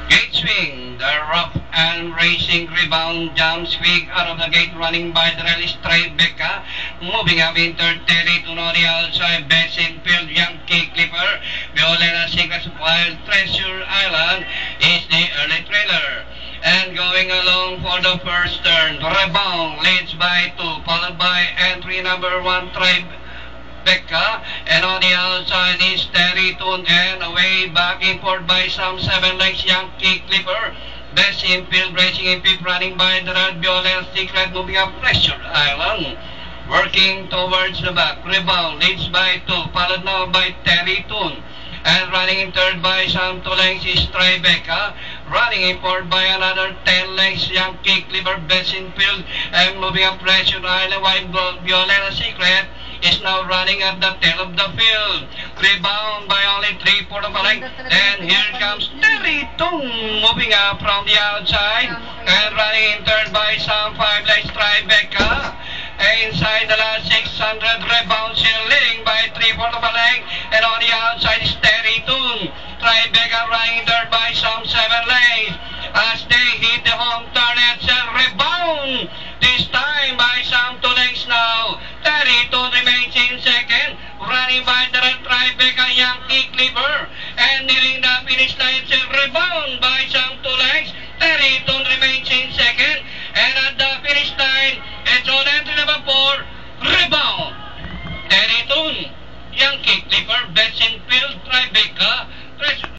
Gate swing, the rough and racing rebound jump swing out of the gate, running by the rally straight Becca, moving up in third territory on the outside, Bessin Field, Yankee Clipper, Violena Secrets, Wild Treasure Island is the early trailer. And going along for the first turn, Rebound leads by 2, followed by entry number 1, Tribe Becca, and on the outside is Terry Toon, and away backing forward by some 7 lengths, Yankee Clipper. Best in field, racing in fifth, running by the Red Violet Secret, moving up Treasure Island. Working towards the back, Rebound leads by 2, followed now by Terry Toon. And running in third by some 2 lengths is Tribeca. Running in fourth by another 10 lengths, Yankee Clipper, best in field. And moving up Treasure Island, while Violeta Secret is now running at the tail of the field. Rebound by only 3/4 of a length. And here comes Terry Toon moving up from the outside. And running in third by some 5 lengths, Tribeca. Inside the last 600, Rebound still leading by 3/4 of a length. And on the outside is Terry Toon. Tribeca running third by some 7 lengths. As they hit the home turn, it's a Rebound. This time by some 2 lengths now. Terry Toon remains in second. Running by the Tribeca, Yankee Clipper. And nearing the finish line, it's a Rebound by some 2